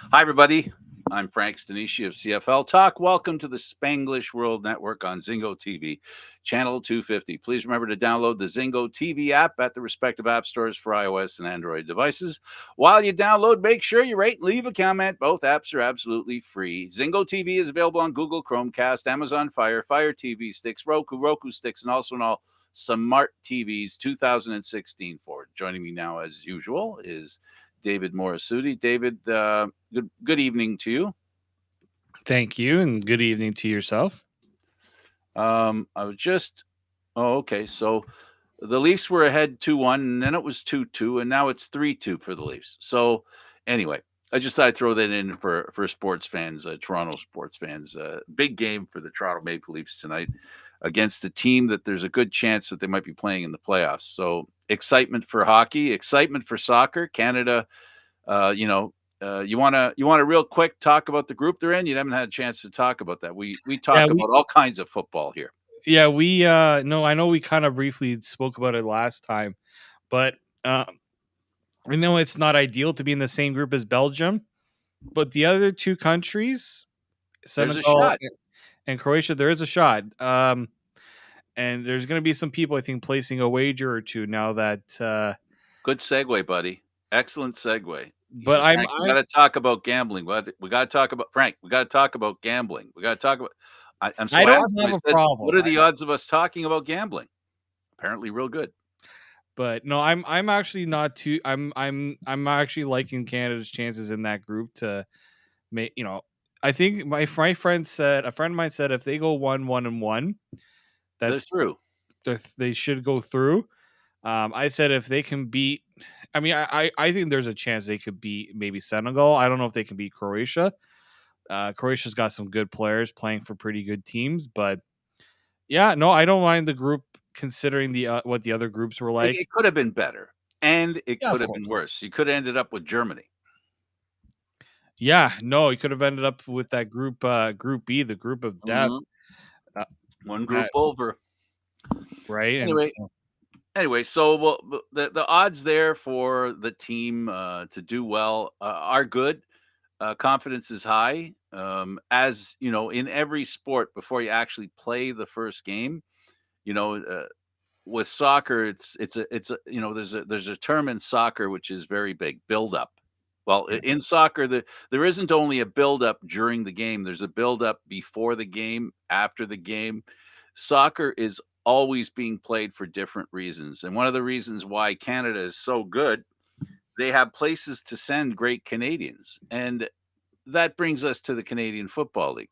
Hi, everybody. I'm Frank Stanisci of CFL Talk. Welcome to the Spanglish World Network on Zingo TV, channel 250. Please remember to download the Zingo TV app at the respective app stores for iOS and Android devices. While you download, make sure you rate and leave a comment. Both apps are absolutely free. Zingo TV is available on Google Chromecast, Amazon Fire TV sticks, Roku sticks, and also on all smart TVs 2016 forward. Joining me now, as usual, is David Morassutti. David, good evening to you. Thank you, and good evening to yourself. I was just okay. So the Leafs were ahead 2-1, and then it was 2-2, and now it's 3-2 for the Leafs. So anyway, I just thought I'd throw that in for sports fans, Toronto sports fans. Big game for the Toronto Maple Leafs tonight against a team that there's a good chance that they might be playing in the playoffs. So excitement for hockey, excitement for soccer. Canada, you know, you want to real quick talk about the group they're in. You haven't had a chance to talk about that. We Yeah, talk about all kinds of football here. we no, I know we kind of briefly spoke about it last time, but uh, I know it's not ideal to be in the same group as Belgium, but the other two countries, There's a Senegal shot. and Croatia, there is a shot. And there's going to be some people, I think, placing a wager or two now that. Good segue, buddy. Excellent segue. He But says, I'm Frank, we got to talk about gambling. We got to talk about Frank. We got to talk about gambling. We got to talk about. So I I don't asked him. have I a said, "What problem. are the odds of us talking about gambling?" Apparently, real good. But no, I'm actually not too. I'm actually liking Canada's chances in that group to make. I think my friend said a friend of mine said if they go 1-1-1, They're that's through. they should go through. I said if they can beat, I mean, I think there's a chance they could beat maybe Senegal. I don't know if they can beat Croatia. Croatia's got some good players playing for pretty good teams, but yeah, no, I don't mind the group considering the what the other groups were like. It could have been better, and it Yeah, could of have been course. worse. You could have ended up with Germany. Yeah, no, he could have ended up with that group B, the group of death. Mhm. Uh, One group that over. right, and Anyway, so so well, the odds there for the team to do well are good. Confidence is high. As you know, in every sport, before you actually play the first game, you know, with soccer, it's a there's a term in soccer which is very big: build up. Well, yeah, in soccer, there isn't only a build up during the game. There's a build up before the game, after the game. Soccer is always being played for different reasons, and one of the reasons why Canada is so good, they have places to send great Canadians, and that brings us to the Canadian Football League.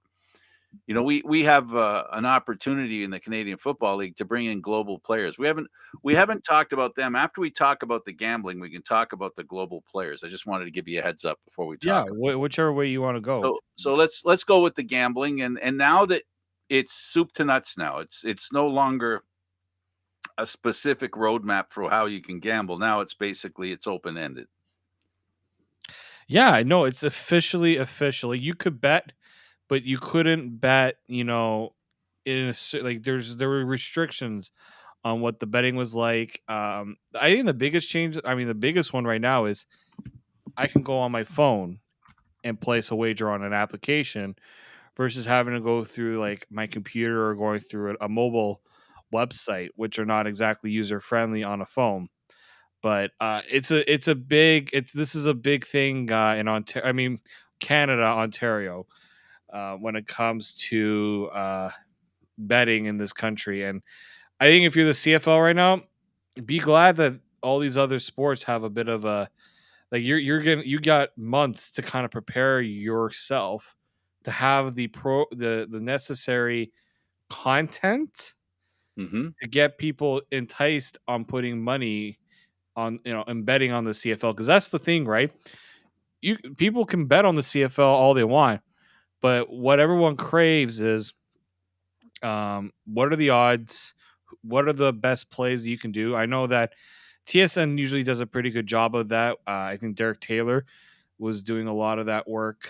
We have an opportunity in the Canadian Football League to bring in global players. We haven't talked about them. After we talk about the gambling, we can talk about the global players. I just wanted to give you a heads up before we yeah, talk. whichever way you want to go. So let's go with the gambling, and now that it's soup to nuts, now it's no longer a specific roadmap for how you can gamble. Now it's open ended. Yeah, no, it's officially. You could bet, but you couldn't bet. Like there were restrictions on what the betting was like. I think the biggest change. I mean, the biggest one right now is I can go on my phone and place a wager on an application versus having to go through like my computer or going through a mobile website, which are not exactly user friendly on a phone. But it's a big this is a big thing in Ontario. I mean, Canada, Ontario, when it comes to betting in this country. And I think if you're the CFL right now, be glad that all these other sports have a bit of a like you got months to kind of prepare yourself to have the necessary content Hmm. to get people enticed on putting money on and betting on the CFL, because that's the thing, right? You People can bet on the CFL all they want, but what everyone craves is what are the odds? What are the best plays that you can do? I know that TSN usually does a pretty good job of that. I think Derek Taylor was doing a lot of that work.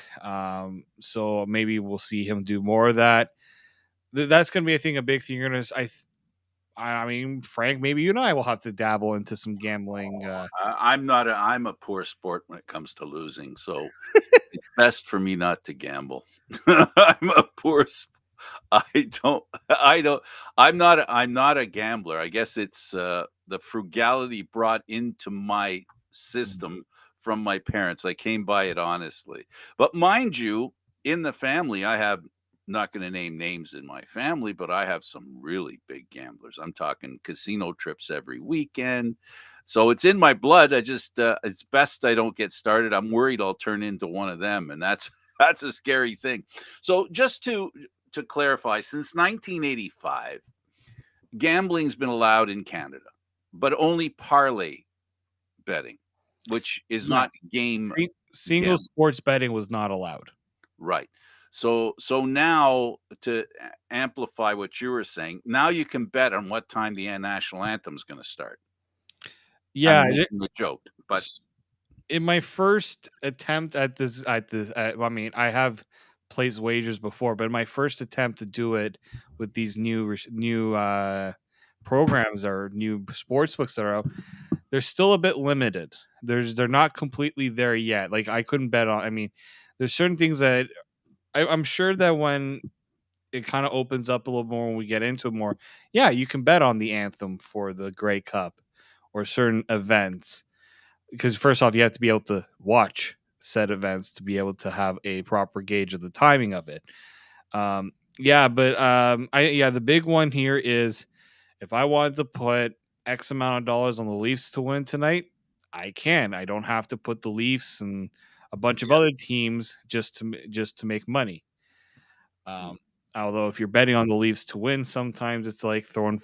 So maybe we'll see him do more of that. That's going to be, I think, a big thing. You're going to, I mean, Frank, maybe you and I will have to dabble into some gambling. I'm a poor sport when it comes to losing, so it's best for me not to gamble. I'm a poor I don't I don't I'm not a gambler. I guess it's, the frugality brought into my system from my parents. I came by it honestly. But mind you, in the family, I have not gonna name names in my family, but I have some really big gamblers. I'm talking casino trips every weekend. So it's in my blood. I just, it's best I don't get started. I'm worried I'll turn into one of them, and that's that's a scary thing. So just to clarify, since 1985, gambling's been allowed in Canada, but only parlay betting, which is Yeah, not game single gambling. sports betting was not allowed. Right. So now to amplify what you were saying, now you can bet on what time the national anthem is going to start. Yeah, I'm making a joke, but in my first attempt I mean, I have placed wagers before, but my first attempt to do it with these new programs or new sports books that are out, they're still a bit limited. They're not completely there yet. Like I couldn't bet on. I mean, there's certain things that I'm sure that when it kind of opens up a little more when we get into it more, yeah, you can bet on the anthem for the Grey Cup or certain events, because first off, you have to be able to watch said events to be able to have a proper gauge of the timing of it. Yeah, but the big one here is if I wanted to put X amount of dollars on the Leafs to win tonight, I can. I don't have to put the Leafs and a bunch of yeah. other teams just to make money. Mm. Um, Although if you're betting on the Leafs to win, sometimes it's like throwing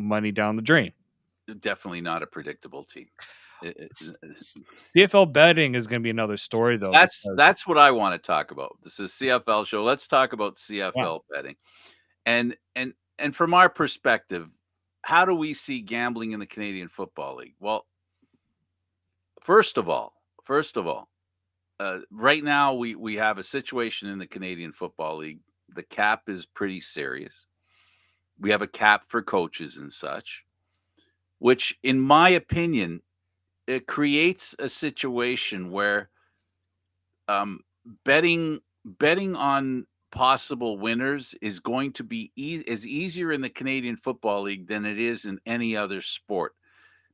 money down the drain. Definitely not a predictable team. CFL betting is going to be another story though, because That's what I wanna talk about. This is CFL show. Let's talk about yeah, CFL betting. And and from our perspective, how do we see gambling in the Canadian Football League? Well, first of all, right now we have a situation in the Canadian Football League. The cap is pretty serious. We have a cap for coaches and such, which in my opinion, it creates a situation where um, betting on possible winners is going to be is easier in the Canadian Football League than it is in any other sport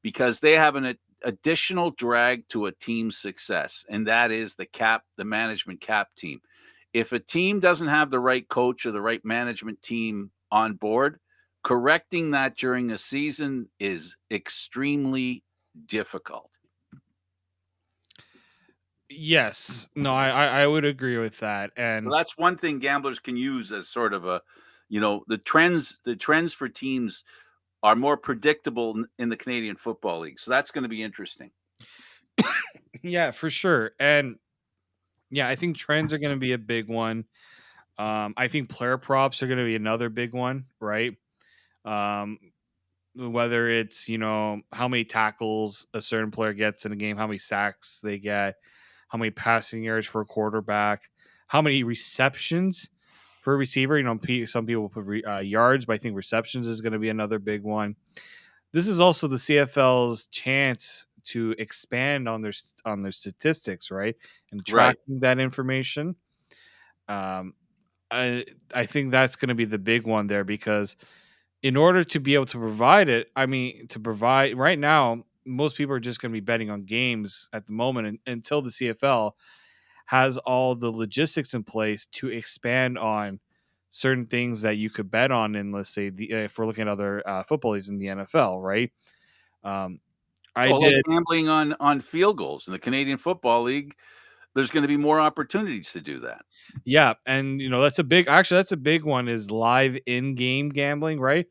because they have an additional drag to a team's success, and that is the management cap team. If a team doesn't have the right coach or the right management team on board, correcting that during a season is extremely difficult. yes, no, I would agree with that, So and that's one thing gamblers can use as sort of a, the trends for teams are more predictable in the Canadian Football League. So that's going to be interesting. yeah, for sure, and yeah, I think trends are going to be a big one. I think player props are going to be another big one, right? Um, Whether it's how many tackles a certain player gets in a game, how many sacks they get, how many passing yards for a quarterback, how many receptions for a receiver. Some people put yards, but I think receptions is going to be another big one. This is also the CFL's chance to expand on their statistics, right, and Right. tracking that information. Um, I think that's going to be the big one there because in order to be able to provide it, I mean, to provide right now, most people are just going to be betting on games at the moment until the CFL has all the logistics in place to expand on certain things that you could bet on in, let's say, if we're looking at other football leagues in the NFL, right? Um, I Oh, like did, gambling on field goals in the Canadian Football League. There's going to be more opportunities to do that. yeah, and that's a big one is live in-game gambling, right?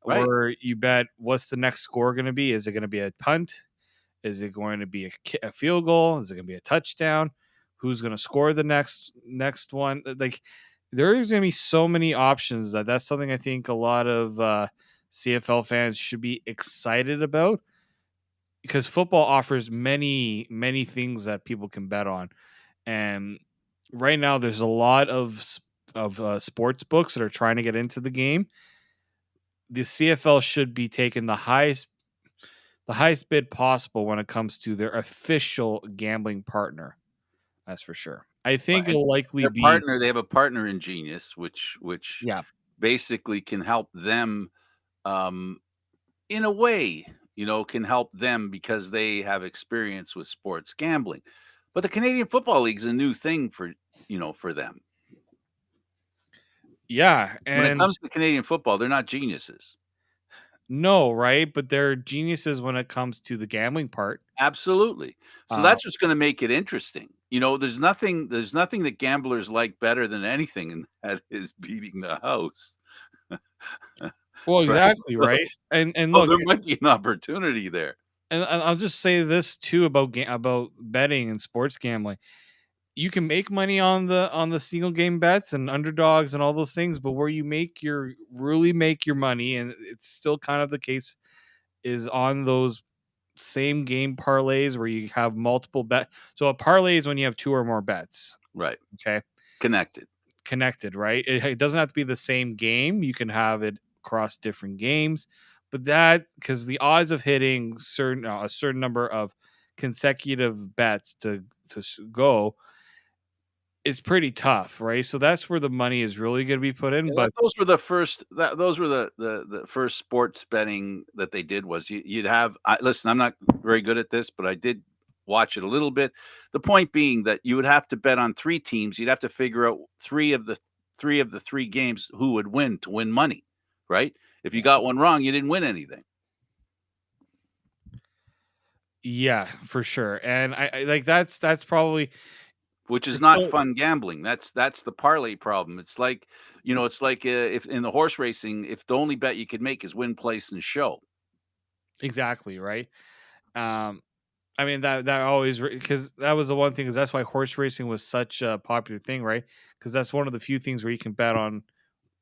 Right. Where you bet what's the next score going to be? Is it going to be a punt? Is it going to be a field goal? Is it going to be a touchdown? Who's going to score the next one? Like there is going to be so many options that's something I think a lot of CFL fans should be excited about because football offers many things that people can bet on, and right now there's a lot of sports books that are trying to get into the game, the CFL should be taking the highest bid possible when it comes to their official gambling partner. That's for sure. I Well, think and it'll likely their be partner, they have a partner in Genius, which yeah. basically can help them, um, in a way, can help them because they have experience with sports gambling. But the Canadian Football League is a new thing for them. Yeah, When it and comes to Canadian football, they're not geniuses. no, right? But they're geniuses when it comes to the gambling part. Absolutely. So Uh, that's what's gonna make it interesting. There's nothing that gamblers like better than anything, and that is beating the house. well, Right? exactly, So right? And so look, there might be an opportunity there. and I'll just say this too about about betting and sports gambling. You can make money on the single game bets and underdogs and all those things, but where you really make your money, and it's still kind of the case, is on those same game parlays where you have multiple bet. So a parlay is when you have two or more bets. Right. Okay, Connected. connected, right? It doesn't have to be the same game. You can have it across different games, but that because the odds of hitting a certain number of consecutive bets to go is pretty tough, right? So that's where the money is really going to be put in. Yeah, But those were the first sports betting that they did was you'd have listen, I'm not very good at this, but I did watch it a little bit. The point being that you would have to bet on 3 teams. You'd have to figure out 3 of the 3 games who would win to win money, right? If you yeah, got one wrong, you didn't win anything, yeah, for sure. And I like that's probably which is it's not so fun gambling. That's the parlay problem. It's like if in the horse racing, if the only bet you could make is win, place, and show. exactly right. Um, I mean that always because that was the one thing because that's why horse racing was such a popular thing, right? Because that's one of the few things where you can bet on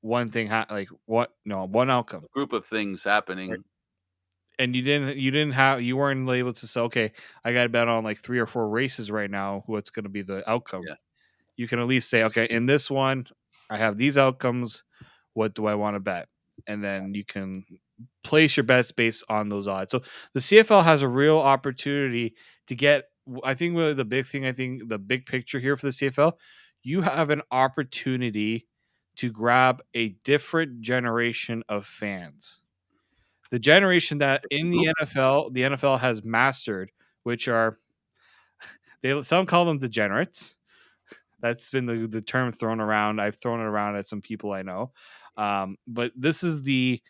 one thing, like what no one outcome, Group of things right? happening. And you weren't able to say, okay, I got to bet on like three or four races right now. What's going to be the outcome? Yeah. You can at least say, okay, in this one, I have these outcomes. What do I want to bet? And then you can place your bets based on those odds. So the CFL has a real opportunity to get. I think really the big thing, I think the big picture here for the CFL, you have an opportunity to grab a different generation of fans. The generation that in the NFL has mastered, which are some call them degenerates. That's been the term thrown around. I've thrown it around at some people I know. But this is the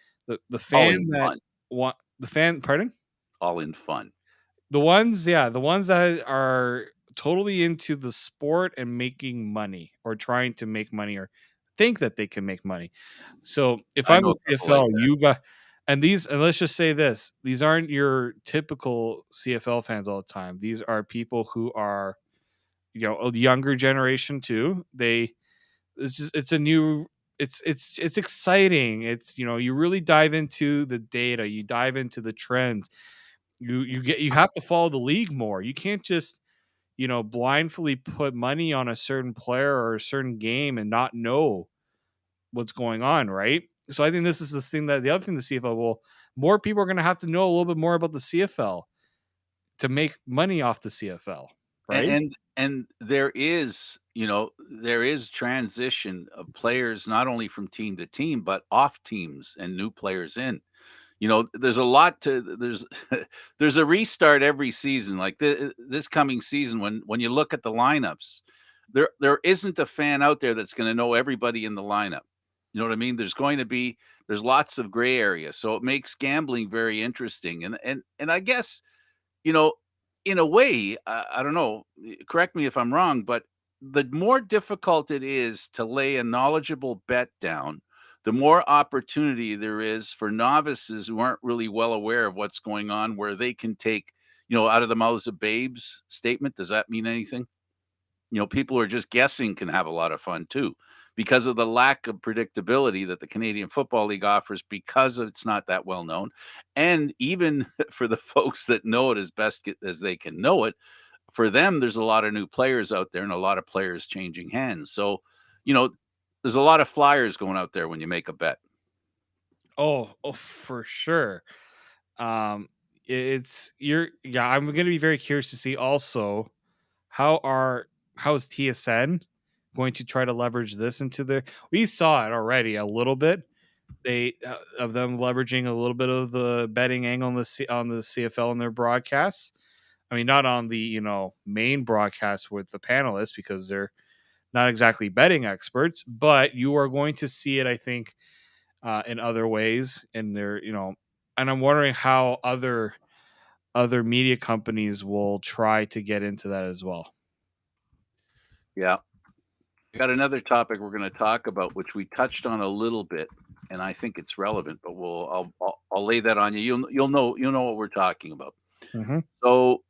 All fan in that fun. want the fan. Pardon, All in fun. the ones that are totally into the sport and making money or trying to make money or think that they can make money. So if I I'm know the a couple like CFL, that. you got and let's just say this: these aren't your typical CFL fans all the time. These are people who are a younger generation too. It's a new it's exciting. It's you really dive into the data, you dive into the trends. You have to follow the league more. You can't just blindly put money on a certain player or a certain game and not know what's going on, right? So I think this is this thing that the other thing the CFL will more people are going to have to know a little bit more about the CFL to make money off the CFL, And right? and there is transition of players not only from team to team, but off teams and new players in. There's a lot to there's there's a restart every season. Like this coming season, when you look at the lineups, there isn't a fan out there that's going to know everybody in the lineup. You know what I mean? There's lots of gray area, so it makes gambling very interesting. And I guess you know, in a way, I don't know, correct me if I'm wrong, but the more difficult it is to lay a knowledgeable bet down, the more opportunity there is for novices who aren't really well aware of what's going on, where they can take, out of the mouths of babes statement. Does that mean anything? People who are just guessing can have a lot of fun too, because of the lack of predictability that the Canadian Football League offers, because it's not that well known. And even for the folks that know it as best as they can know it, for them, there's a lot of new players out there and a lot of players changing hands. So, you know, there's a lot of flyers going out there when you make a bet. Oh, for sure. Um, it's you're yeah. I'm gonna be very curious to see also how are how is TSN going to try to leverage this into their. We saw it already a little bit. They of them leveraging a little bit of the betting angle on on the CFL in their broadcasts. I mean, not on the main broadcast with the panelists because they're not exactly betting experts, but you are going to see it, I think, in other ways. And they're and I'm wondering how other media companies will try to get into that as well. Yeah. We got another topic we're going to talk about, which we touched on a little bit, and I think it's relevant. But I'll lay that on you. You'll know what we're talking about. Hmm. So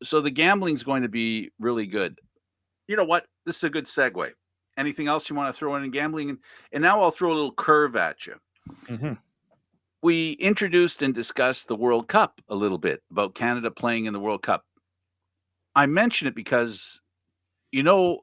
so the gambling's going to be really good. You know what? This is a good segue. Anything else you want to throw in gambling? And now I'll throw a little curve at you. Hmm. We introduced and discussed the World Cup a little bit about Canada playing in the World Cup. I mention it because you know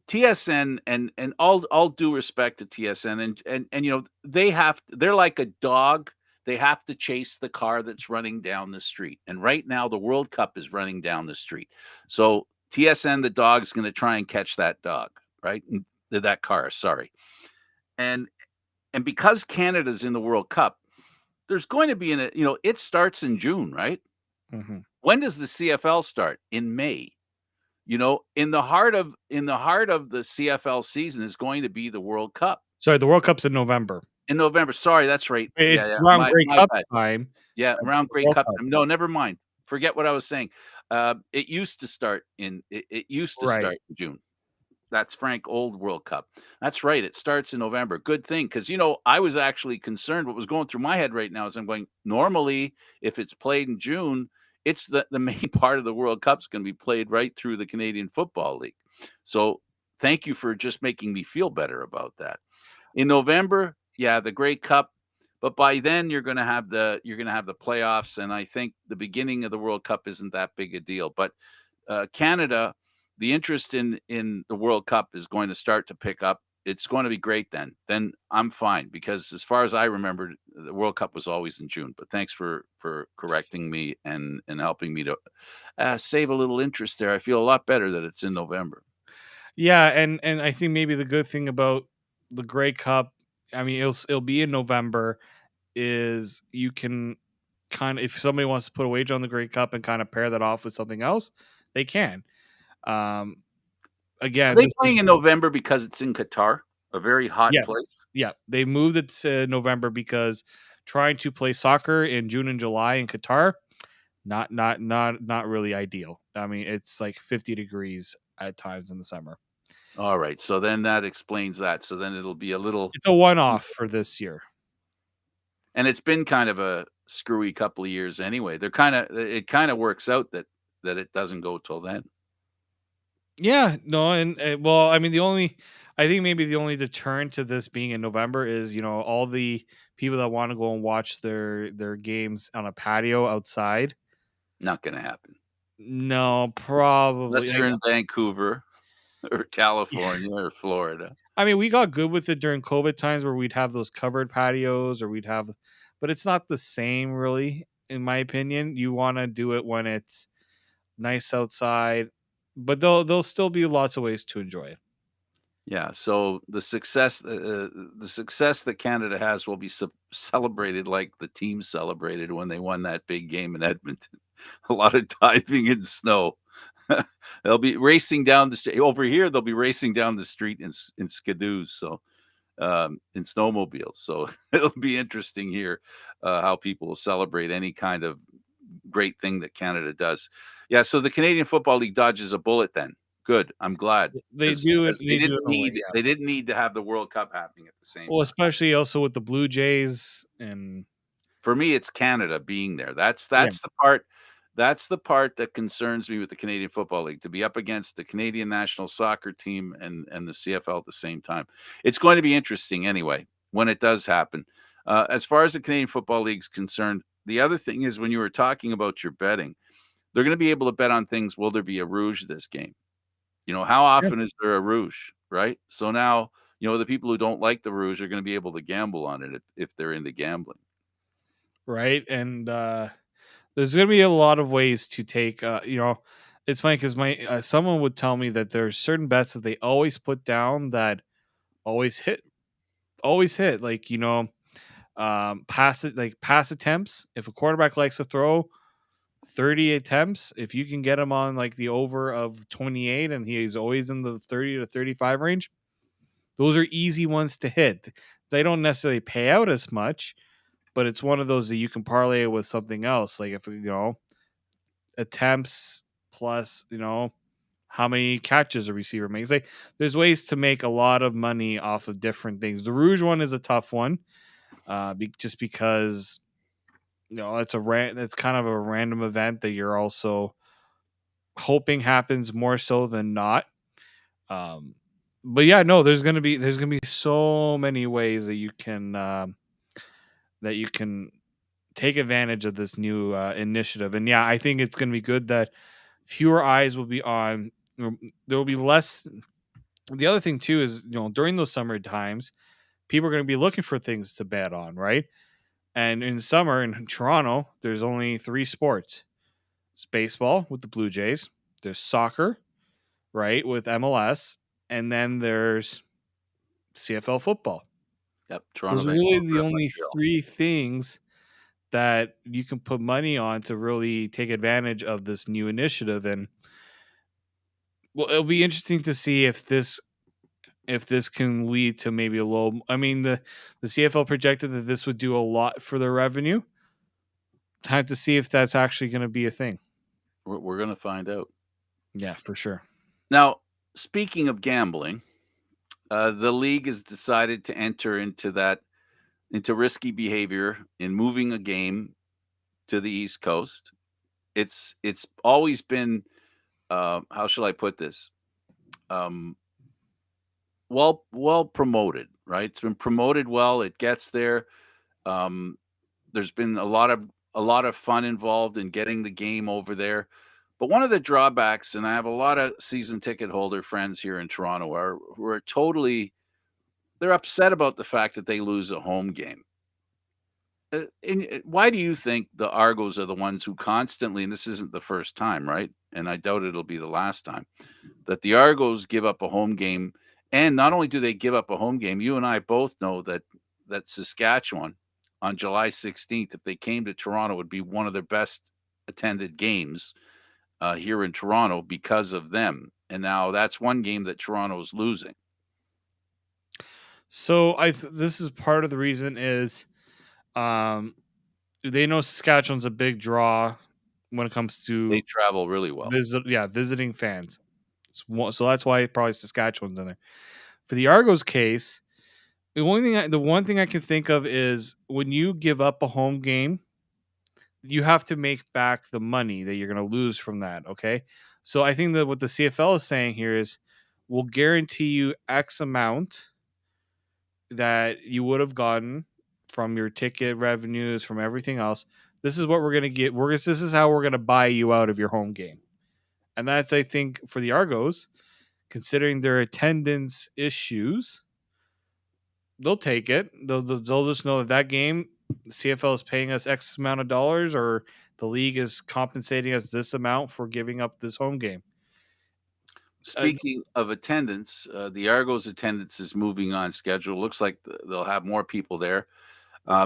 TSN and all due respect to TSN and they're like a dog. They have to chase the car that's running down the street. And right now the World Cup is running down the street. So TSN the dog's going to try and catch that dog, right? That car, sorry. And and because Canada's in the World Cup, there's going to be it starts in June, right? Hmm. When does the CFL start? In May. In the heart of the CFL season is going to be the World Cup Sorry, the World Cup's in November. in November. Sorry, that's right. Yeah, It's yeah. around My Grey my Cup bad. time. Yeah, around The Great World Cup Cup. time. No, never mind. Forget what I was saying. It used to Right. start in June. That's Frank Old World Cup. That's right. It starts in November. Good thing, because I was actually concerned. What was going through my head right now is I'm going. Normally, if it's played in June, it's the main part of the World Cup is going to be played right through the Canadian Football League. So thank you for just making me feel better about that. In November, yeah, the Grey Cup, but by then you're going to have the playoffs, and I think the beginning of the World Cup isn't that big a deal. But Canada, the interest in the World Cup is going to start to pick up. It's going to be great then. Then I'm fine because as far as I remember, the World Cup was always in June. But thanks for correcting me and helping me to save a little interest there. I feel a lot better that it's in November. Yeah, and I think maybe the good thing about the Grey Cup, I mean, it'll be in November, is you can kind of, if somebody wants to put a wager on the Grey Cup and kind of pair that off with something else, they can. Um, Are Again, they this playing is in November because it's in Qatar, a very hot place? yes, yeah, they moved it to November because trying to play soccer in June and July in Qatar, not really ideal. I mean, it's like 50 degrees at times in the summer. All right, so then that explains that. So then it'll be a little, It's a one-off for this year. and it's been kind of a screwy couple of years anyway. It kind of works out that it doesn't go till then. Yeah, no, and well, I mean, I think maybe the only deterrent to this being in November is all the people that want to go and watch their games on a patio outside. Not going to happen No, probably. unless you're in Vancouver or California or Florida. I mean, we got good with it during COVID times where we'd have those covered patios or but it's not the same really, in my opinion. You want to do it when it's nice outside, but there'll still be lots of ways to enjoy it. Yeah, so the success that Canada has will be celebrated like the team celebrated when they won that big game in Edmonton. A lot of diving in snow. They'll be racing down the street over here. They'll be racing down the street in skidoos, so in snowmobiles. So it'll be interesting here how people will celebrate any kind of great thing that Canada does. Yeah, so the Canadian Football League dodges a bullet then. Good. I'm glad They because do it. they They do it didn't in a way, need yeah. they didn't need to have the World Cup happening at the same Well, time. especially also with the Blue Jays and For me, it's Canada being there. That's yeah. that's the part that's the part that concerns me with the Canadian Football League, to be up against the Canadian national soccer team and the CFL at the same time. It's going to be interesting anyway when it does happen. As far as the Canadian Football League's concerned, the other thing is when you were talking about your betting, they're going to be able to bet on things. Will there be a rouge this game? How Yeah. often is there a rouge, right? So now the people who don't like the Rouge are going to be able to gamble on it if they're into gambling. right? And there's going to be a lot of ways to take. It's funny because my someone would tell me that there's certain bets that they always put down that always hit, always hit. Like pass attempts. If a quarterback likes to throw 30 attempts, if you can get him on like the over of 28 and he's always in the 30 to 35 range, those are easy ones to hit. They don't necessarily pay out as much, but it's one of those that you can parlay it with something else. Like if attempts plus how many catches a receiver makes. Like there's ways to make a lot of money off of different things. The Rouge one is a tough one, just because it's kind of a random event that you're also hoping happens more so than not. Um, but yeah, no, there's gonna be so many ways that you can take advantage of this new initiative. And yeah, I think it's gonna be good that fewer eyes will be on. There will be less. The other thing too is during those summer times, people are going to be looking for things to bet on, right? And in summer in Toronto, there's only three sports. It's baseball with the Blue Jays. There's soccer, right, with MLS, and then there's CFL football. Yep, Toronto, Those are really the Vancouver, only Montreal. three things that you can put money on to really take advantage of this new initiative. And well, it'll be interesting to see if this can lead to maybe a low. I mean, the CFL projected that this would do a lot for their revenue. Time to see if that's actually going to be a thing. We're going to find out. Yeah, for sure. Now, speaking of gambling, the league has decided to enter into risky behavior in moving a game to the East Coast. It's always been, how shall I put this? Um, well promoted, right? It's been promoted well. It gets there. Um, there's been a lot of fun involved in getting the game over there. But one of the drawbacks, and I have a lot of season ticket holder friends here in Toronto, who are totally they're upset about the fact that they lose a home game. Why do you think the Argos are the ones who constantly, and this isn't the first time, right? And I doubt it'll be the last time, that the Argos give up a home game. And not only do they give up a home game, you and I both know that Saskatchewan on July 16th, if they came to Toronto, would be one of their best attended games here in Toronto because of them. And now that's one game that Toronto's losing. So this is part of the reason is um they know Saskatchewan's a big draw when it comes They to travel really well. visiting fans. So that's why probably Saskatchewan's in there. For the Argos case, the one thing I can think of is when you give up a home game, you have to make back the money that you're going to lose from that. Okay. So I think that what the CFL is saying here is we'll guarantee you X amount that you would have gotten from your ticket revenues, from everything else. This is what we're going to get. This is how we're going to buy you out of your home game. And that's, I think, for the Argos, considering their attendance issues, they'll take it. They'll just know that game, the CFL is paying us X amount of dollars, or the league is compensating us this amount for giving up this home game. Uh, Speaking of attendance, the Argos attendance is moving on schedule. Looks like they'll have more people there.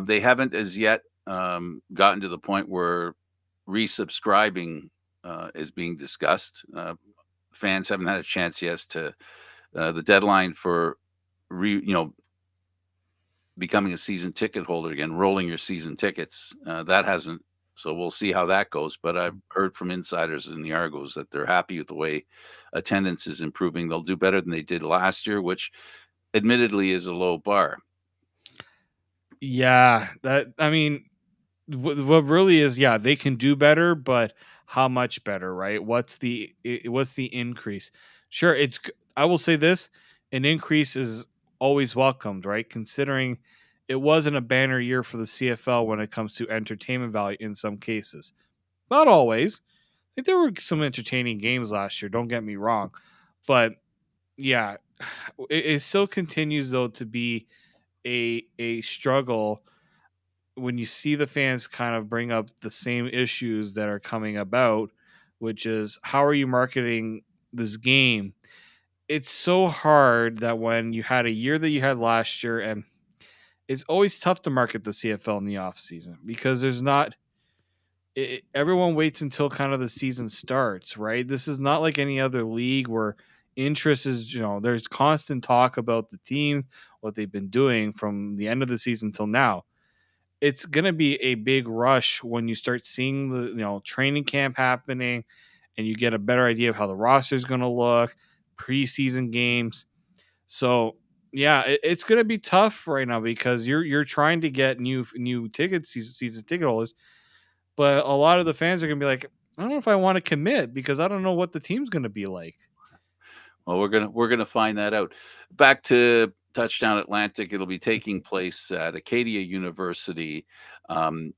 They haven't as yet gotten to the point where resubscribing is being discussed. Fans haven't had a chance yet to the deadline for becoming a season ticket holder again, rolling your season tickets. That hasn't. So we'll see how that goes. But I've heard from insiders in the Argos that they're happy with the way attendance is improving. They'll do better than they did last year, which admittedly is a low bar. yeah, that I mean, what really is, yeah, they can do better, but how much better, right? What's the increase? Sure, I will say this, an increase is always welcomed, right? Considering it wasn't a banner year for the CFL when it comes to entertainment value in some cases. Not always. I think there were some entertaining games last year, don't get me wrong. But yeah, it still continues though to be a struggle when you see the fans kind of bring up the same issues that are coming about, which is how are you marketing this game? It's so hard that when you had a year that you had last year, and it's always tough to market the CFL in the off season because there's not everyone waits until kind of the season starts, right? This is not like any other league where interest is, there's constant talk about the team, what they've been doing from the end of the season till now. It's going to be a big rush when you start seeing the, training camp happening and you get a better idea of how the roster is going to look, preseason games. So, yeah, it's going to be tough right now because you're trying to get new tickets, season ticket holders, but a lot of the fans are going to be like, I don't know if I want to commit because I don't know what the team's going to be like. Well, we're gonna find that out. Back to Touchdown Atlantic, it'll be taking place at Acadia University, um,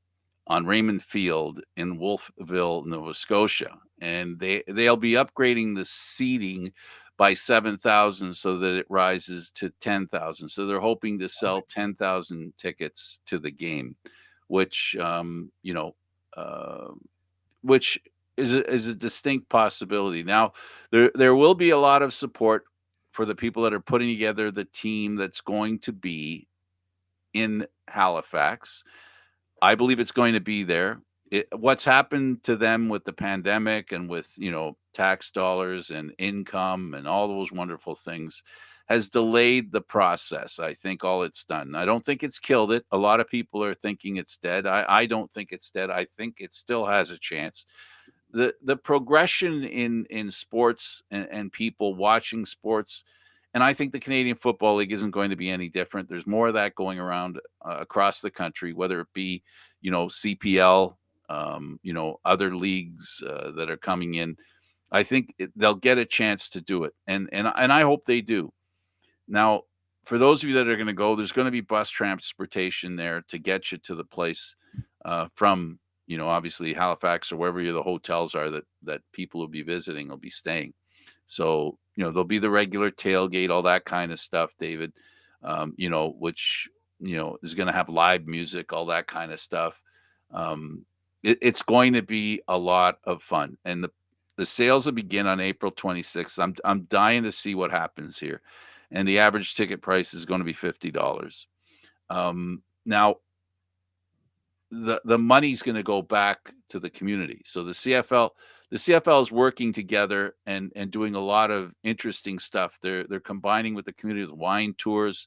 on Raymond Field in Wolfville, Nova Scotia, and they'll be upgrading the seating by 7,000 so that it rises to 10,000. So they're hoping to sell 10,000 tickets to the game, which uh, which is a distinct possibility. Now, there will be a lot of support for the people that are putting together the team that's going to be in Halifax. I believe it's going to be there. What's happened to them with the pandemic and with, tax dollars and income and all those wonderful things has delayed the process. I think all it's done. I don't think it's killed it. A lot of people are thinking it's dead. I don't think it's dead. I think it still has a chance. The progression in sports and people watching sports, and I think the Canadian Football League isn't going to be any different. There's more of that going around across the country, whether it be CPL, other leagues that are coming in. I think they'll get a chance to do it, and I hope they do. Now, for those of you that are going to go, there's going to be bus transportation there to get you to the place from obviously Halifax or wherever the hotels are that people will be visiting will be staying. So there'll be the regular tailgate, all that kind of stuff, David. Which is going to have live music, all that kind of stuff. It's going to be a lot of fun, and the sales will begin on April 26th. I'm dying to see what happens here, and the average ticket price is going to be $50. Now, the money's going to go back to the community. So the CFL is working together and doing a lot of interesting stuff. They're combining with the community with wine tours.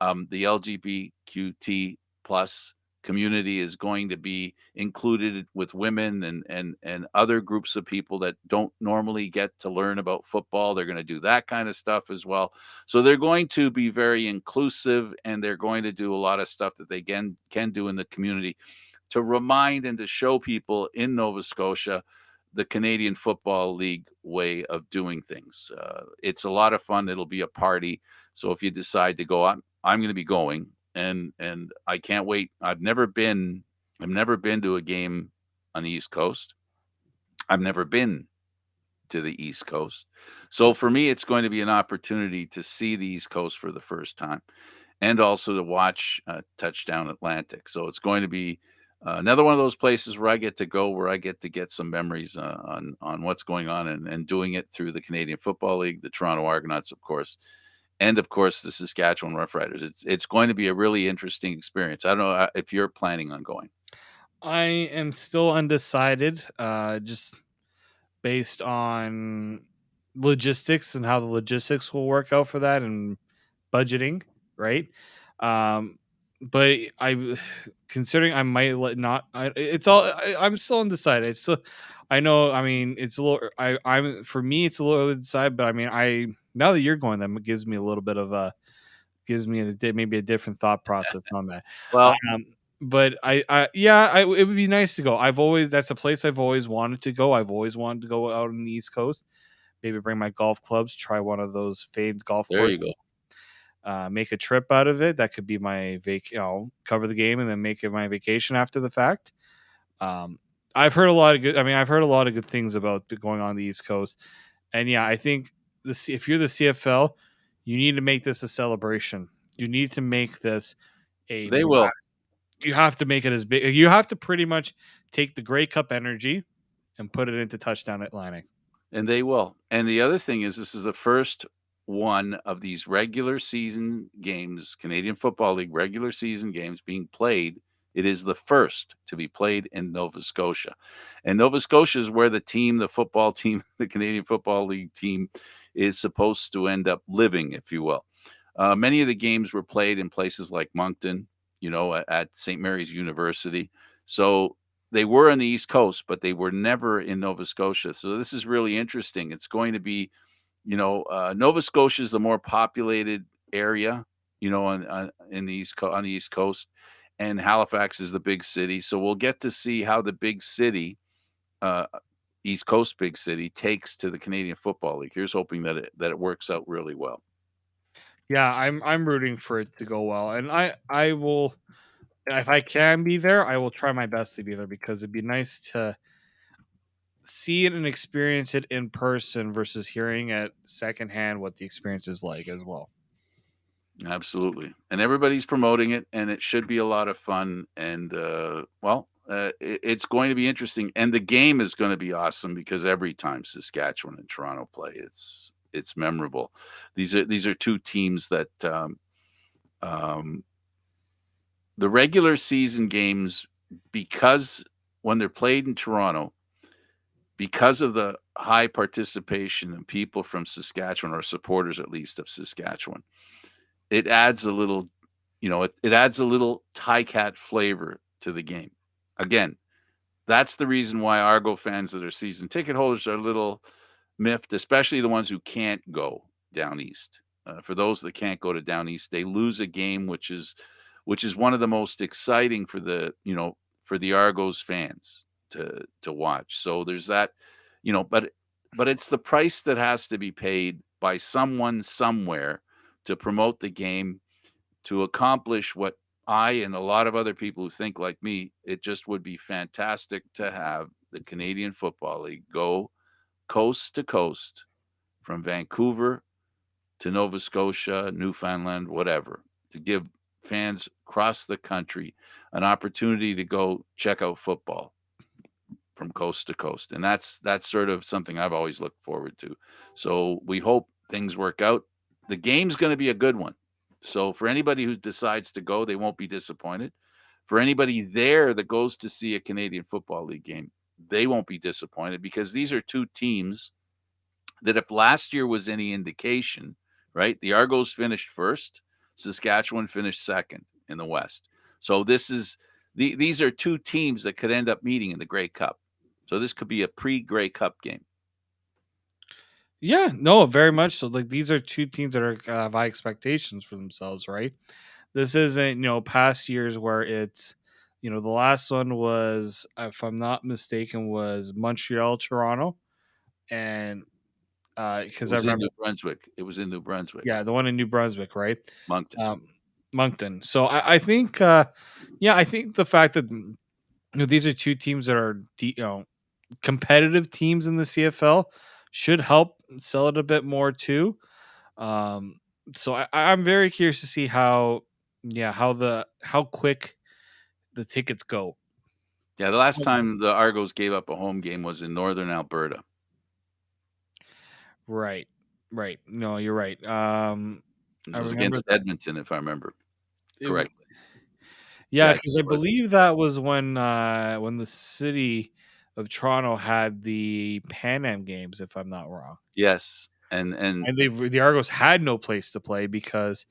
The LGBTQT plus community is going to be included with women and other groups of people that don't normally get to learn about football. They're going to do that kind of stuff as well. So they're going to be very inclusive, and they're going to do a lot of stuff that they can do in the community to remind and to show people in Nova Scotia the Canadian Football League way of doing things. It's a lot of fun. It'll be a party. So if you decide to go, I'm going to be going, and I can't wait. I've never been to a game on the East Coast. I've never been to the East Coast. So for me, it's going to be an opportunity to see the East Coast for the first time and also to watch Touchdown Atlantic. So it's going to be another one of those places where I get to go, where I get to get some memories on what's going on and doing it through the Canadian Football League, the Toronto Argonauts, of course, and of course the Saskatchewan Roughriders. It's going to be a really interesting experience. I don't know if you're planning on going. I am still undecided, just based on logistics and how the logistics will work out for that and budgeting, right? Um, but I, considering I might not, it's all, I'm still undecided. It's still, I know, I mean, it's a little, I'm, for me, it's a little undecided, but I mean, now that you're going, that gives me a little bit of gives me maybe a different thought process on that. Well, Um, but yeah, it would be nice to go. That's a place I've always wanted to go. I've always wanted to go out on the East Coast. Maybe bring my golf clubs, try one of those famed golf there you go. courses, make a trip out of it. That could be my cover the game and then make it my vacation after the fact. Um, I've heard a lot of good. I mean, I've heard a lot of good things about going on the East Coast, and yeah, I think if you're the CFL, You need to make this a celebration. You need to make this a They will. you have to make it as big. You have to pretty much take the Grey Cup energy and put it into Touchdown Atlantic. And they will. And the other thing is this is the first one of these regular season games, Canadian Football League regular season games being played. It is the first to be played in Nova Scotia. And Nova Scotia is where the football team, the Canadian Football League team is supposed to end up living, if you will. Many of the games were played in places like Moncton, at St. Mary's University. So they were on the East Coast, but they were never in Nova Scotia. So this is really interesting. It's going to be, Nova Scotia is the more populated area, on the East Coast, and Halifax is the big city. So we'll get to see how the big city, uh, East Coast big city, takes to the Canadian Football League. Here's hoping that it works out really well. Yeah, I'm rooting for it to go well, and I will, if I can be there, I will try my best to be there because it'd be nice to see it and experience it in person versus hearing it secondhand what the experience is like as well. Absolutely. And everybody's promoting it, and it should be a lot of fun. And, it's going to be interesting. And the game is going to be awesome because every time Saskatchewan and Toronto play, it's memorable. These are two teams that um, the regular season games, because when they're played in Toronto, because of the high participation and people from Saskatchewan, or supporters at least of Saskatchewan, it adds a little, it adds a little Cat flavor to the game. Again, that's the reason why Argo fans that are season ticket holders are a little miffed, especially the ones who can't go down east. For those that can't go to down east, they lose a game, which is one of the most exciting for the Argos fans to watch. So there's that, but it's the price that has to be paid by someone somewhere to promote the game, to accomplish what I and a lot of other people who think like me, it just would be fantastic to have the Canadian Football League go coast to coast from Vancouver to Nova Scotia, Newfoundland, whatever, to give fans across the country an opportunity to go check out football from coast to coast. And that's sort of something I've always looked forward to. So we hope things work out. The game's going to be a good one. So for anybody who decides to go, they won't be disappointed. For anybody there that goes to see a Canadian Football League game, they won't be disappointed because these are two teams that, if last year was any indication, right? The Argos finished first, Saskatchewan finished second in the West. So these are two teams that could end up meeting in the Grey Cup. So this could be a pre-Grey Cup game. Yeah, no, very much so. Like these are two teams that are have high expectations for themselves, right? This isn't past years where it's the last one was, if I'm not mistaken, was Montreal Toronto, and It because I was in remember, New Brunswick. It was in New Brunswick, yeah, the one in New Brunswick, right? Moncton. Um, Moncton. So I think, yeah, I think the fact that these are two teams that are competitive teams in the CFL should help sell it a bit more too. Um, so I'm very curious to see how quick the tickets go. Yeah, the last time the Argos gave up a home game was in northern Alberta. Right, right. No, you're right. It I was remember against that. Edmonton, if I remember It, correctly. yeah, Yes, because it I was. believe that was when the city of Toronto had the Pan Am games, if I'm not wrong. Yes, and And the Argos had no place to play because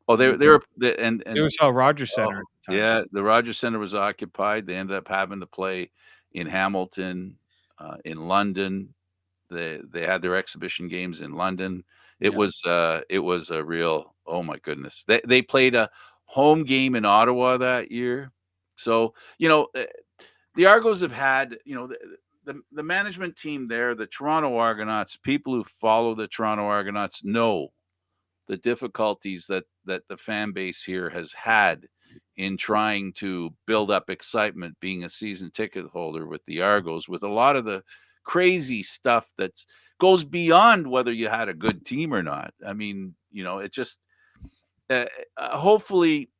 oh, the they were it was at Rogers Center oh, at the time. yeah, the Rogers Centre was occupied. They ended up having to play in Hamilton, in London. They had their exhibition games in London. Yeah. It was a real, oh my goodness. They played a home game in Ottawa that year. So, the Argos have had, the management team there, the Toronto Argonauts, people who follow the Toronto Argonauts know the difficulties that the fan base here has had in trying to build up excitement being a season ticket holder with the Argos, with a lot of the crazy stuff that's goes beyond whether you had a good team or not. I mean, it just uh, hopefully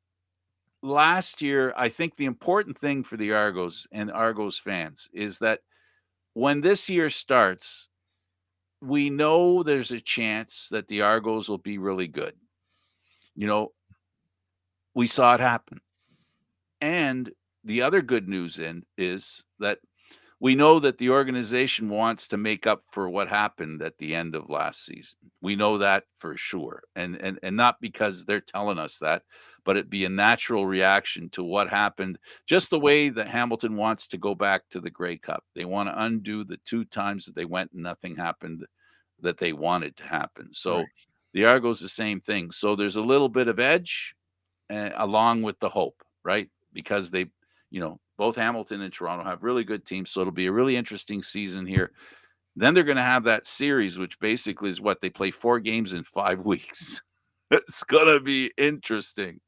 last year, I think the important thing for the Argos and Argos fans is that when this year starts, we know there's a chance that the Argos will be really good. You know, we saw it happen. And the other good news is that we know that the organization wants to make up for what happened at the end of last season. We know that for sure. And not because they're telling us that, but it be a natural reaction to what happened, just the way that Hamilton wants to go back to the Grey Cup. They want to undo the two times that they went and nothing happened that they wanted to happen. Right. So the Argos the same thing. So there's a little bit of edge along with the hope, right? Because both Hamilton and Toronto have really good teams. So it'll be a really interesting season here. Then they're going to have that series, which basically is what they play 4 games in 5 weeks. It's going to be interesting.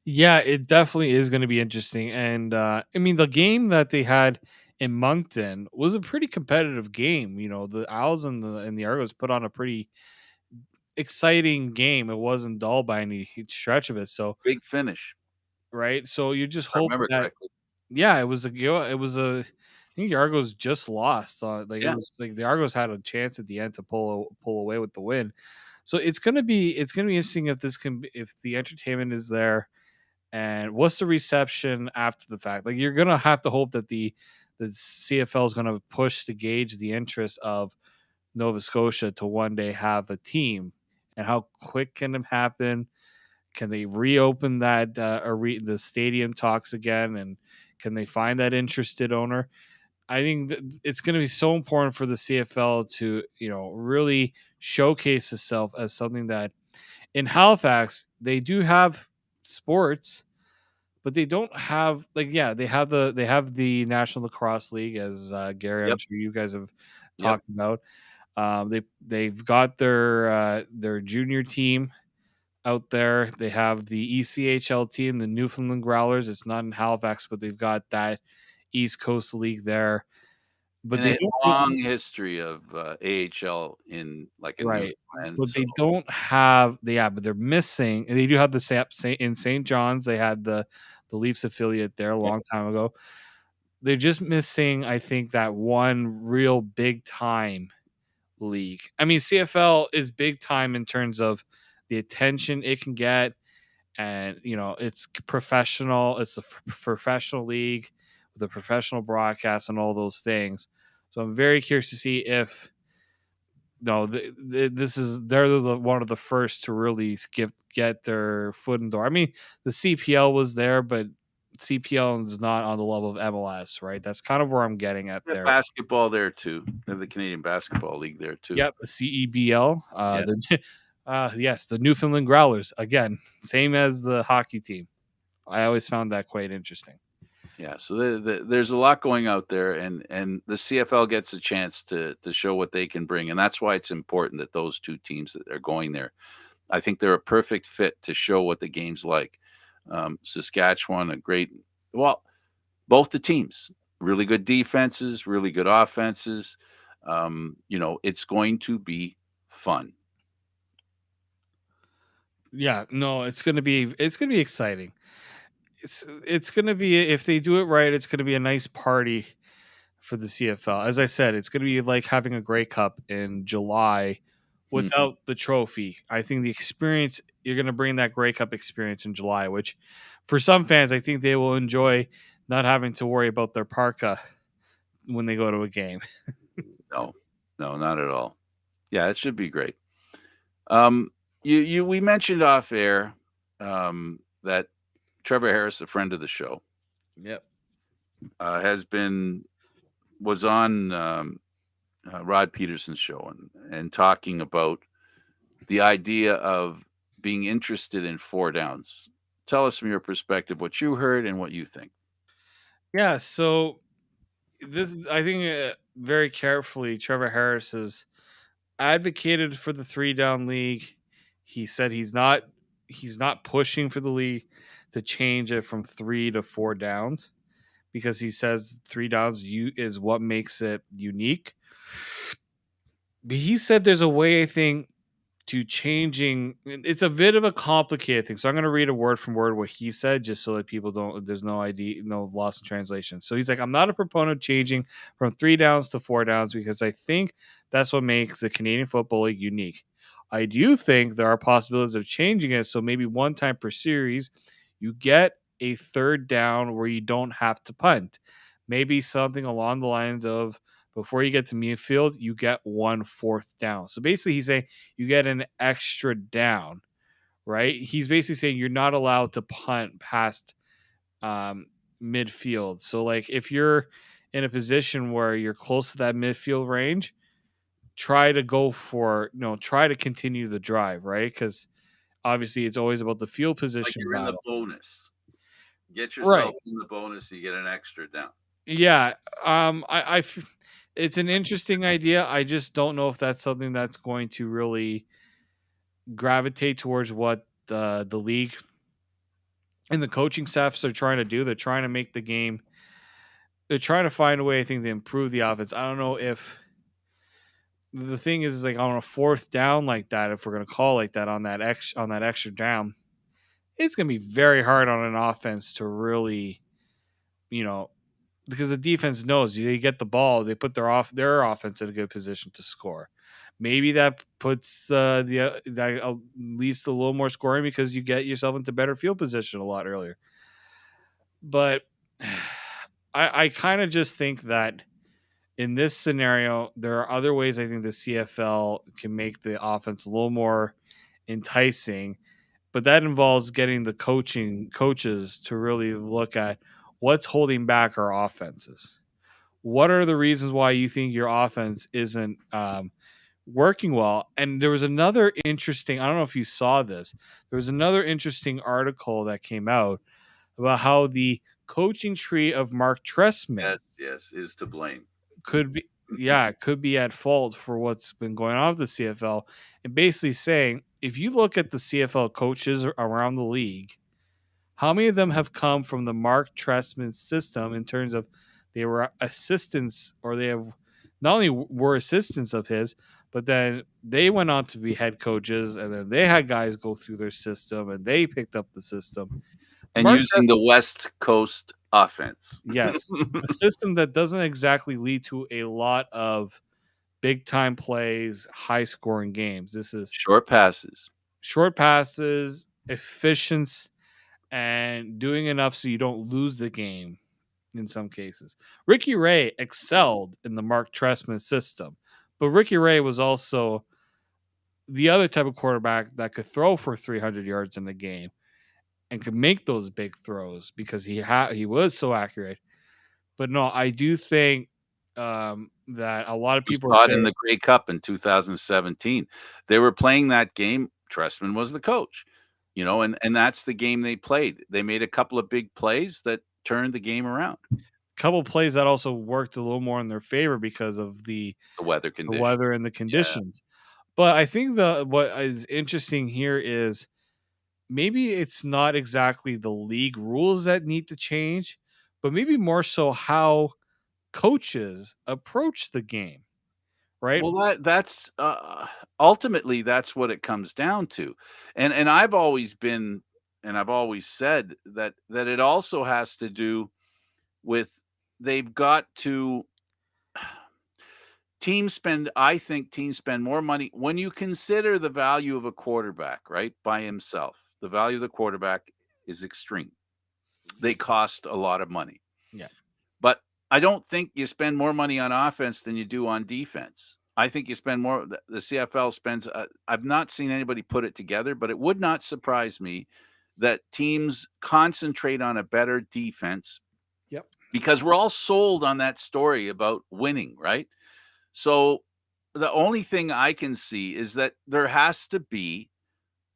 Yeah, it definitely is going to be interesting. And I mean, the game that they had in Moncton was a pretty competitive game. The Owls and the Argos put on a pretty exciting game. It wasn't dull by any stretch of it. So, Big finish, right. So you just if I hope remember that, correctly. yeah, it was a. I think the Argos just lost. Like it Yeah. was like the Argos had a chance at the end to pull away with the win. So it's gonna be interesting if if the entertainment is there. And what's the reception after the fact? Like, you're gonna have to hope that the CFL is gonna push to gauge the interest of Nova Scotia to one day have a team, and how quick can it happen? Can they reopen that the stadium talks again, and can they find that interested owner? I think it's going to be so important for the CFL to really showcase itself as something that in Halifax they do have sports, but they don't have, like, yeah, they have the National Lacrosse League, as Gary, I'm Yep. sure you guys have Yep. talked about. They've got their junior team out there. They have the ECHL team, the Newfoundland Growlers. It's not in Halifax, but they've got that East Coast League there. But And they a don't long history of AHL in right. Newfoundland. But So they don't have but they're missing. And they do have the in St. John's. They had the Leafs affiliate there a yeah, long time ago. They're just missing, I think, that one real big time league. I mean, CFL is big time in terms of the attention it can get, and it's professional. It's a professional league with a professional broadcast and all those things. So I'm very curious to see if no, they're one of the first to really get their foot in the door. I mean, the CPL was there, but CPL is not on the level of MLS, right? That's kind of where I'm getting at they have there. basketball there too. They have the Canadian Basketball League there too. Yep, the CEBL. Yeah. Yes, the Newfoundland Growlers again, same as the hockey team. I always found that quite interesting. Yeah, so there's a lot going out there, and the CFL gets a chance to show what they can bring, and that's why it's important that those two teams that are going there, I think they're a perfect fit to show what the game's like. Saskatchewan, well, both the teams, really good defenses, really good offenses. It's going to be fun. Yeah, no, it's gonna be exciting. It's gonna be, if they do it right, it's gonna be a nice party for the CFL. As I said, it's gonna be like having a Grey Cup in July Mhm. without the trophy. I think the experience, you're gonna bring that Grey Cup experience in July, which for some fans, I think they will enjoy not having to worry about their parka when they go to a game. No, no, not at all. Yeah, it should be great. Um, we mentioned off air that Trevor Harris, a friend of the show, Yep. has been was on Rod Peterson's show and talking about the idea of being interested in 4 downs. Tell us from your perspective what you heard and what you think. Yeah. So I think, very carefully, Trevor Harris has advocated for the 3 down league. He said he's not pushing for the league to change it from 3 to 4 downs, because he says 3 downs is what makes it unique. But he said there's a way, I think, to changing. It's a bit of a complicated thing. So I'm going to read a word from word what he said, just so that people don't. There's no ID, no loss in translation. So he's like, I'm not a proponent of changing from 3 downs to 4 downs because I think that's what makes the Canadian Football League unique. I do think there are possibilities of changing it. So maybe one time per series, you get a third down where you don't have to punt. Maybe something along the lines of before you get to midfield, you get 1/4 down. So basically, he's saying you get an extra down, right? He's basically saying you're not allowed to punt past um, midfield. So, like, if you're in a position where you're close to that midfield range, try to go for, try to continue the drive, right? Because obviously, it's always about the field Like position you're in the battle. bonus. Get yourself Right. in the bonus, you get an extra down. Yeah. It's an interesting idea. I just don't know if that's something that's going to really gravitate towards what the league and the coaching staffs are trying to do. They're trying to make the game. They're trying to find a way, I think, to improve the offense. I don't know if the thing is like on a fourth down like that. If we're gonna call like that on that extra down, it's gonna be very hard on an offense to really, you know, because the defense knows they get the ball, they put their offense in a good position to score. Maybe that puts that leads to a little more scoring because you get yourself into better field position a lot earlier. But I kind of just think that in this scenario, there are other ways I think the CFL can make the offense a little more enticing, but that involves getting the coaches to really look at what's holding back our offenses. What are the reasons why you think your offense isn't working well? And there was another interesting, I don't know if you saw this, there was another interesting article that came out about how the coaching tree of Mark Trestman Yes, yes, is to blame. could be, yeah, could be at fault for what's been going on with the CFL, and basically saying if you look at the CFL coaches around the league, how many of them have come from the Mark Trestman system in terms of they were assistants, or they have not only were assistants of his, but then they went on to be head coaches, and then they had guys go through their system and they picked up the system. And Mark using Trestman, the West Coast offense. yes, a system that doesn't exactly lead to a lot of big time plays, high scoring games. This is Short passes. short passes, efficiency, and doing enough so you don't lose the game in some cases. Ricky Ray excelled in the Mark Trestman system, but Ricky Ray was also the other type of quarterback that could throw for 300 yards in the game and could make those big throws because he was so accurate. But no, I do think that a lot of We people are saw it in saying the Grey Cup in 2017. They were playing that game. Trestman was the coach, and that's the game they played. They made a couple of big plays that turned the game around. a couple plays that also worked a little more in their favor because of The weather the condition. weather and the Yeah. conditions. But I think the what is interesting here is maybe it's not exactly the league rules that need to change, but maybe more so how coaches approach the game, right? Well, that's ultimately that's what it comes down to, and I've always been, and I've always said that it also has to do with they've got to I think teams spend more money when you consider the value of a quarterback, right? By himself. The value of the quarterback is extreme. They cost a lot of money. Yeah. But I don't think you spend more money on offense than you do on defense. I think you spend more. The CFL spends. I've not seen anybody put it together, but it would not surprise me that teams concentrate on a better defense Yep. because we're all sold on that story about winning, right? So the only thing I can see is that there has to be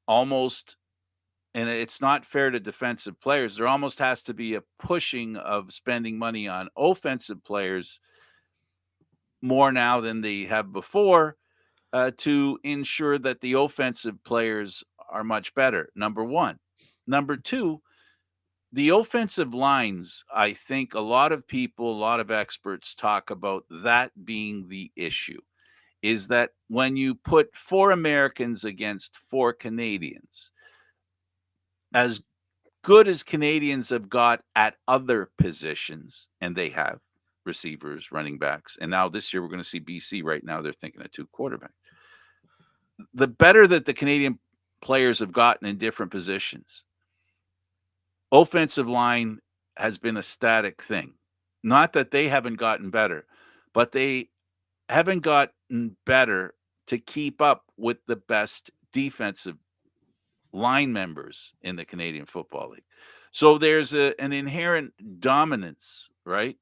almost, and it's not fair to defensive players, there almost has to be a pushing of spending money on offensive players more now than they have before, to ensure that the offensive players are much better. Number one. Number two, The offensive lines, I think a lot of people, a lot of experts talk about that being the issue, is that when you put 4 Americans against 4 Canadians, as good as Canadians have got at other positions, and they have receivers, running backs, and now this year we're going to see BC. Right now, they're thinking of 2 quarterbacks. The better that the Canadian players have gotten in different positions, offensive line has been a static thing. Not that they haven't gotten better, but they haven't gotten better to keep up with the best defensive line members in the Canadian Football League. So there's an inherent dominance, right,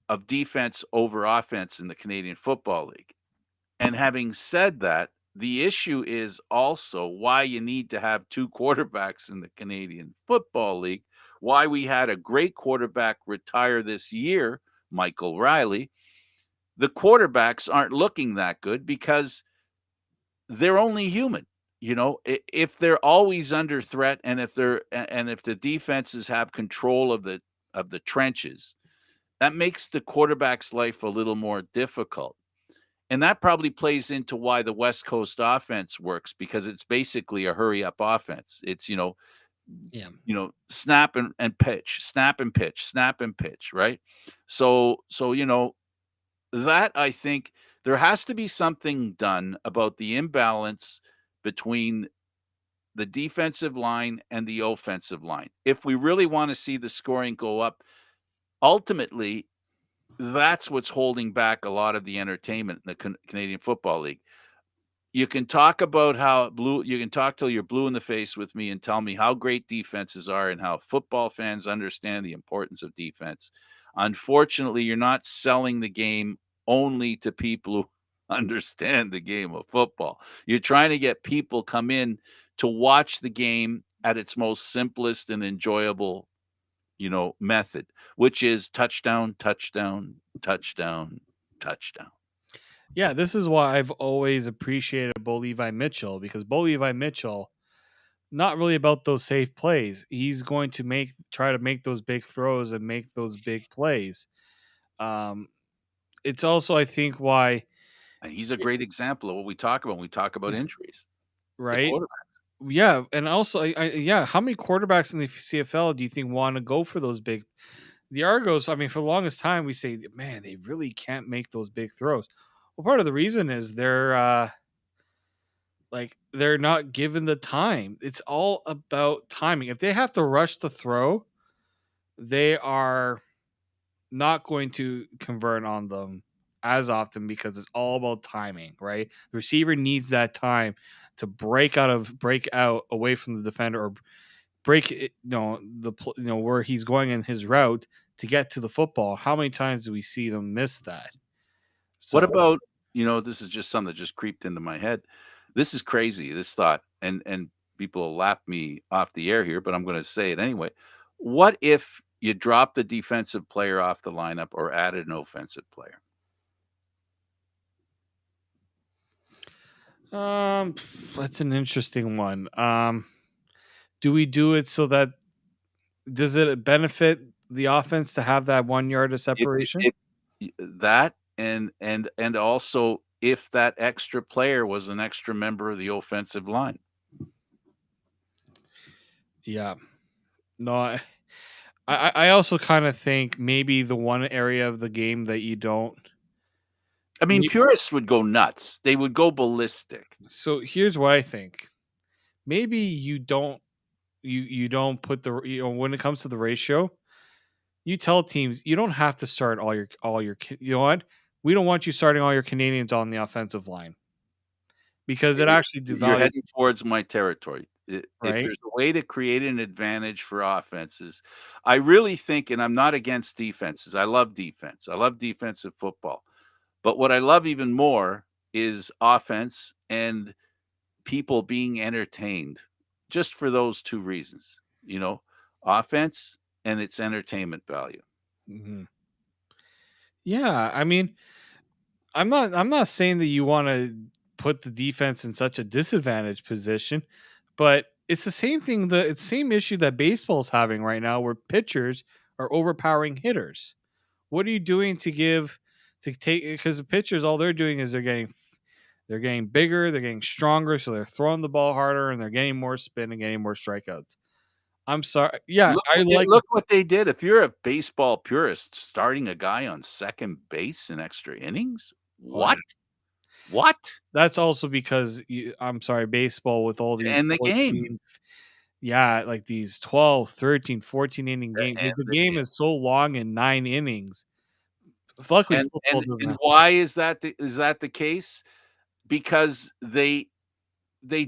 of defense over offense in the Canadian Football League. And having said that, the issue is also why you need to have 2 quarterbacks in the Canadian Football League, why we had a great quarterback retire this year, Michael Riley. The quarterbacks aren't looking that good because they're only human. You know, if they're always under threat, and if the defenses have control of the trenches, that makes the quarterback's life a little more difficult. And that probably plays into why the West Coast offense works, because it's basically a hurry up offense. It's, Yeah. snap and pitch, snap and pitch, snap and pitch, right? So that, I think there has to be something done about the imbalance between the defensive line and the offensive line. If we really want to see the scoring go up, ultimately, that's what's holding back a lot of the entertainment in the Canadian Football League. You can talk about how blue you can talk till you're blue in the face with me and tell me how great defenses are and how football fans understand the importance of defense. Unfortunately, you're not selling the game only to people who understand the game of football. You're trying to get people come in to watch the game at its most simplest and enjoyable, method, which is touchdown, touchdown, touchdown, touchdown. Yeah, this is why I've always appreciated Bo Levi Mitchell, because Bo Levi Mitchell, not really about those safe plays. He's going to try to make those big throws and make those big plays. Um, it's also, I think, why, And he's a great example of what we talk about when we talk about injuries. The right? quarterback. Yeah, and also, yeah, how many quarterbacks in the CFL do you think want to go for those big? The Argos, I mean, for the longest time, we say, man, they really can't make those big throws. Well, part of the reason is they're not given the time. It's all about timing. If they have to rush the throw, they are not going to convert on them as often, because it's all about timing, right? The receiver needs that time to break out away from the defender, or break it, where he's going in his route to get to the football. How many times do we see them miss that? What So, about, this is just something that just creeped into my head. This is crazy, this thought, and people will laugh me off the air here, but I'm gonna say it anyway. What if you dropped a defensive player off the lineup or added an offensive player? um, that's an interesting one. Do we do it so that, does it benefit the offense to have that 1 yard of separation? That, and also if that extra player was an extra member of the offensive line. Yeah. No, I also kind of think maybe the one area of the game that you don't. I mean, you- purists would go nuts. They would go ballistic. So here's what I think. Maybe you don't put the, when it comes to the ratio, you tell teams you don't have to start you know what? We don't want you starting all your Canadians on the offensive line, because it actually You're devalues, heading towards my territory. If right? there's a way to create an advantage for offenses, I really think, and I'm not against defenses. I love defense. I love defensive football. But what I love even more is offense and people being entertained, just for those 2 reasons, offense and its entertainment value. Mhm. Yeah, I mean, I'm not saying that you want to put the defense in such a disadvantaged position, but it's the same thing. It's the same issue that baseball's having right now, where pitchers are overpowering hitters. What are you doing to take? Because the pitchers, all they're doing is they're getting bigger, they're getting stronger, so they're throwing the ball harder, and they're getting more spin and getting more strikeouts. I'm sorry. Yeah, I like. Look what they did. If you're a baseball purist, starting a guy on second base in extra innings? Oh, yeah. What? What? That's also because I'm sorry, baseball with all To these end the game. 14, yeah, like these 12, 13, 14 inning To games. end The the game game. is so long in 9 innings. Luckily, football doesn't And have. why is that the case? Because they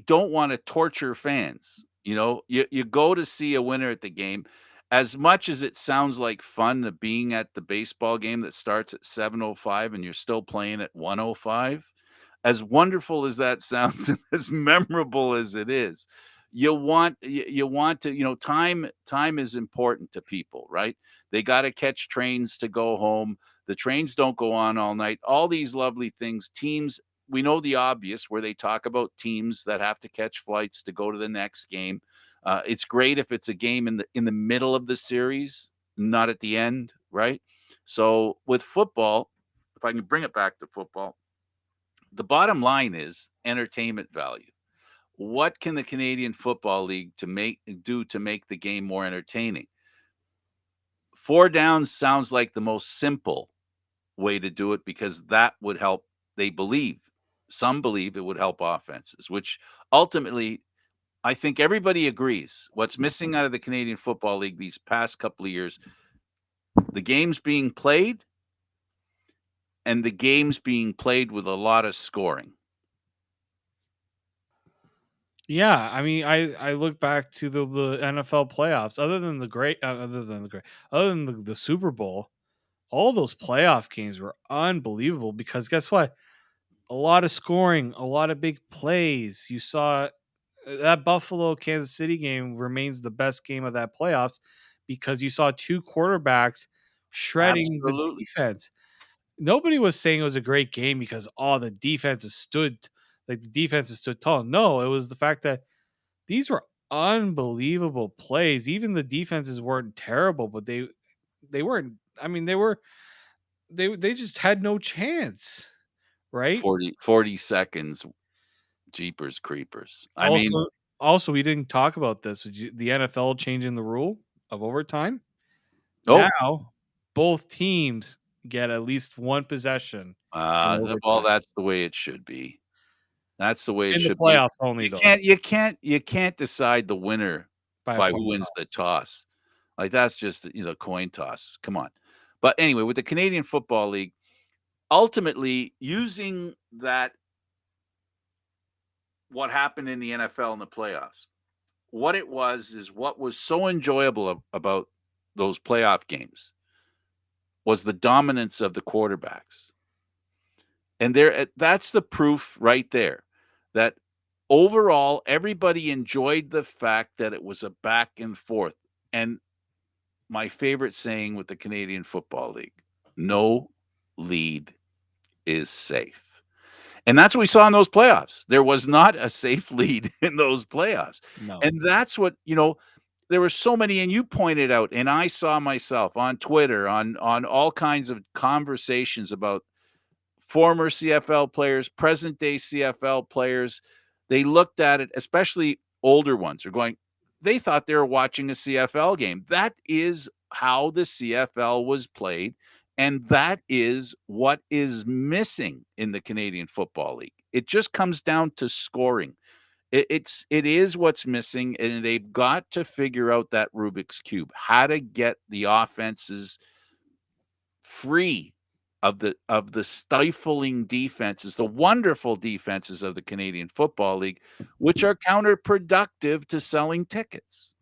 don't want to torture fans. You know, you go to see a winner at the game. As much as it sounds like fun to being at the baseball game that starts at 7:05 and you're still playing at 1:05, as wonderful as that sounds and as memorable as it is, you want to, time is important to people, right? They got to catch trains to go home. The trains don't go on all night. All these lovely things. Teams, we know the obvious where they talk about teams that have to catch flights to go to the next game. It's great if it's a game in the middle of the series, not at the end, right? So with football, if I can bring it back to football, the bottom line is entertainment value. What can the Canadian Football League do to make the game more entertaining? Four downs sounds like the most simple way to do it because that would help. They believe, some believe it would help offenses, which ultimately I think everybody agrees. What's missing out of the Canadian Football League these past couple of years, the games being played and the games being played with a lot of scoring. Yeah, I mean, I look back to the NFL playoffs. Other than the Super Bowl, all those playoff games were unbelievable because guess what? A lot of scoring, a lot of big plays. You saw that Buffalo Kansas City game remains the best game of that playoffs because you saw two quarterbacks shredding the Absolutely. defense. Nobody was saying it was a great game because the defenses stood tall. No, it was the fact that these were unbelievable plays. Even the defenses weren't terrible, but they weren't. I mean, they just had no chance, right? 40 seconds, jeepers creepers. I mean, Also, also we didn't talk about this. The NFL changing the rule of overtime. oh, Now, both teams get at least one possession in well, overtime. that's the way it should be. That's the way it In the should be. playoffs only, though, You can't decide the winner by a by coin who wins the toss. toss. Like, that's just, coin toss. Come on. But anyway, with the Canadian Football League, ultimately using that what happened in the NFL in the playoffs. What it was is what was so enjoyable about those playoff games was the dominance of the quarterbacks. And that's the proof right there that overall everybody enjoyed the fact that it was a back and forth. And my favorite saying with the Canadian Football League, no lead is safe. And that's what we saw in those playoffs. There was not a safe lead in those playoffs. No. And that's what, there were so many, and you pointed out, and I saw myself on Twitter, on all kinds of conversations about former CFL players, present day CFL players. They looked at it, especially older ones, are going, they thought they were watching a CFL game. That is how the CFL was played. And that is what is missing in the Canadian Football League. It just comes down to scoring. It is what's missing, and they've got to figure out that Rubik's cube, how to get the offenses free of the stifling defenses, the wonderful defenses of the Canadian Football League, which are counterproductive to selling tickets.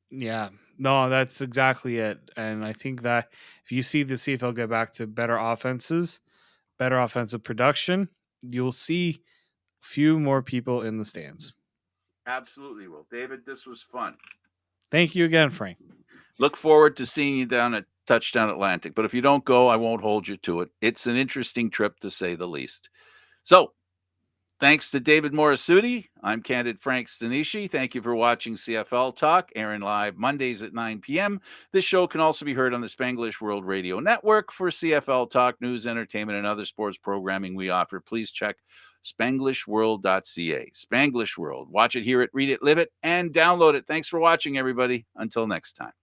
Yeah. No, that's exactly it. And I think that if you see the CFL get back to better offenses, better offensive production, you'll see a few more people in the stands. Absolutely. Well, David, this was fun. Thank you again, Frank. Look forward to seeing you down at Touchdown Atlantic. But if you don't go, I won't hold you to it. It's an interesting trip to say the least. So Thanks to David Morassutti. I'm Candid Frank Stanisci. Thank you for watching CFL Talk, airing live Mondays at 9 p.m. This show can also be heard on the Spanglish World Radio Network. For CFL Talk news, entertainment, and other sports programming we offer, please check spanglishworld.ca. Spanglish World. Watch it, hear it, read it, live it, and download it. Thanks for watching, everybody. Until next time.